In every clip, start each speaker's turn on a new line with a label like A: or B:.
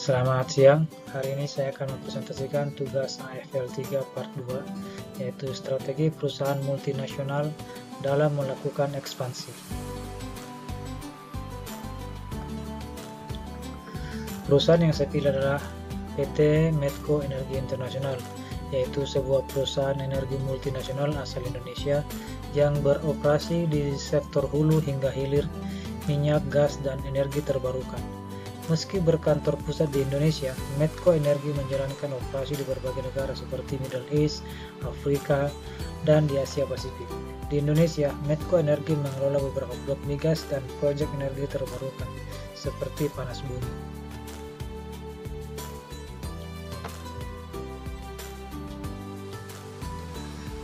A: Selamat siang, hari ini saya akan mempresentasikan tugas AFL 3 Part 2, yaitu strategi perusahaan multinasional dalam melakukan ekspansi. Perusahaan yang saya pilih adalah PT Medco Energi Internasional, yaitu sebuah perusahaan energi multinasional asal Indonesia yang beroperasi di sektor hulu hingga hilir minyak, gas, dan energi terbarukan. Meski berkantor pusat di Indonesia, Medco Energi menjalankan operasi di berbagai negara seperti Middle East, Afrika, dan di Asia Pasifik. Di Indonesia, Medco Energi mengelola beberapa blok migas dan proyek energi terbarukan, seperti panas bumi.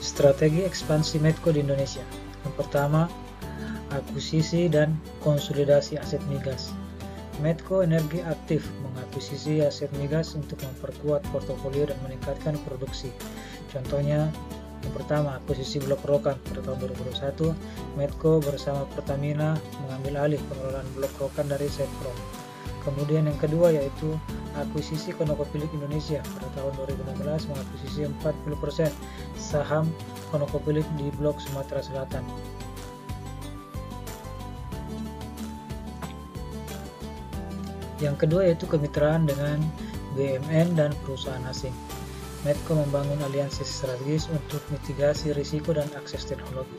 A: Strategi ekspansi Medco di Indonesia. Yang pertama, akuisisi dan konsolidasi aset migas. Medco Energi aktif mengakuisisi aset migas untuk memperkuat portofolio dan meningkatkan produksi. Contohnya, yang pertama, akuisisi blok Rokan pada tahun 2021, Medco bersama Pertamina mengambil alih pengelolaan blok Rokan dari Setprom. Kemudian yang kedua yaitu akuisisi ConocoPhillips Indonesia pada tahun 2016 mengakuisisi 40% saham ConocoPhillips di blok Sumatera Selatan. Yang kedua yaitu kemitraan dengan BUMN dan perusahaan asing. Medco membangun aliansi strategis untuk mitigasi risiko dan akses teknologi.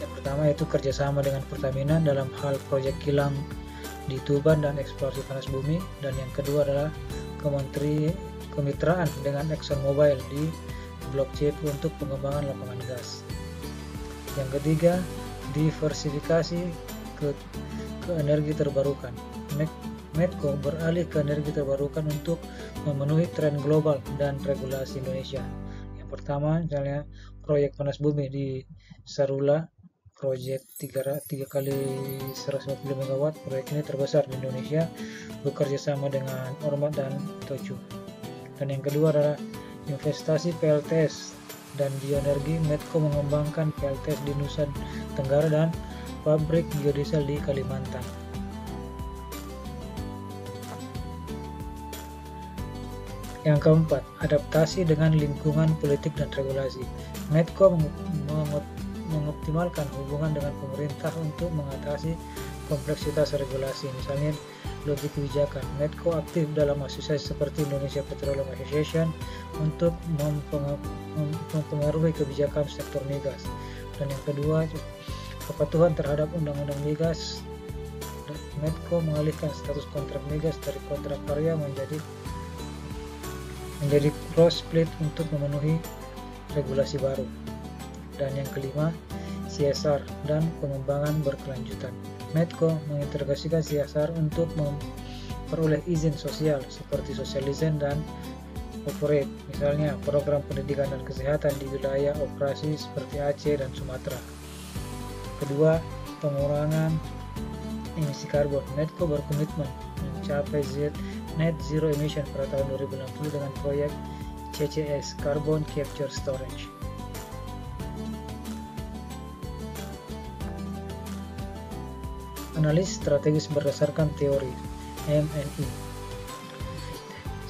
A: Yang pertama yaitu kerjasama dengan Pertamina dalam hal proyek kilang di Tuban dan eksplorasi panas bumi, dan yang kedua adalah kemitraan dengan ExxonMobil di Blok C untuk pengembangan lapangan gas. Yang ketiga, diversifikasi ke energi terbarukan. Medco beralih ke energi terbarukan untuk memenuhi tren global dan regulasi Indonesia. Yang pertama, misalnya proyek panas bumi di Sarula, proyek 3 kali 150 MW. Proyek ini terbesar di Indonesia, bekerja sama dengan Ormat dan Tocu. Dan yang kedua adalah investasi PLTS dan bioenergi. Medco mengembangkan PLTS di Nusa Tenggara dan pabrik biodiesel di Kalimantan. Yang keempat, adaptasi dengan lingkungan politik dan regulasi. Medco mengoptimalkan hubungan dengan pemerintah untuk mengatasi kompleksitas regulasi, misalnya lobby kebijakan. Medco aktif dalam asosiasi seperti Indonesia Petroleum Association untuk mempengaruhi kebijakan sektor migas. Dan yang kedua, kepatuhan terhadap undang-undang migas. Medco mengalihkan status kontrak migas dari kontrak karya menjadi cross split untuk memenuhi regulasi baru. Dan yang kelima, CSR dan pengembangan berkelanjutan. Medco mengintegrasikan CSR untuk memperoleh izin sosial seperti social license dan corporate, misalnya program pendidikan dan kesehatan di wilayah operasi seperti Aceh dan Sumatera. Kedua, pengurangan emisi karbon. Medco berkomitmen mencapai net zero emission pada tahun 2060 dengan proyek CCS, Carbon Capture Storage. Analisis strategis berdasarkan teori MNE.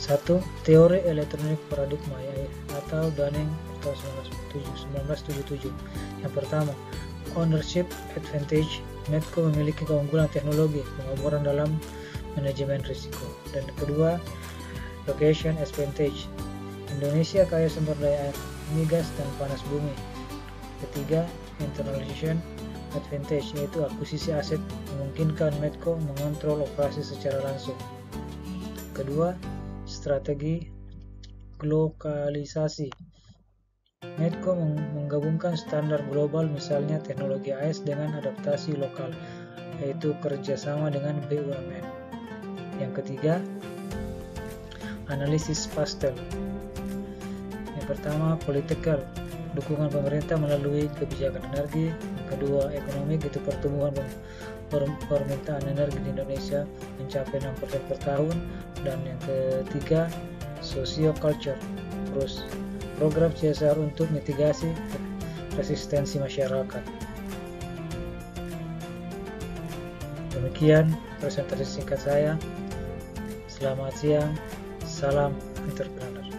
A: 1. Teori elektronik paradigma atau Dunning tahun 1977. Yang pertama, ownership advantage. Medco memiliki keunggulan teknologi pengeboran dalam manajemen risiko. Dan kedua, location advantage. Indonesia kaya sumber daya air, migas, dan panas bumi. Ketiga, internalization advantage, yaitu akuisisi aset memungkinkan Medco mengontrol operasi secara langsung. Kedua, strategi globalisasi. Medco menggabungkan standar global, misalnya teknologi AS dengan adaptasi lokal, yaitu kerjasama dengan BUMN. Yang ketiga, analisis pastel. Yang pertama, political, dukungan pemerintah melalui kebijakan energi. Yang kedua, ekonomi, itu pertumbuhan permintaan energi di Indonesia mencapai 6% per tahun. Dan yang ketiga, socio-culture, terus program CSR untuk mitigasi resistensi masyarakat. Demikian presentasi singkat saya. Selamat siang, salam entrepreneur.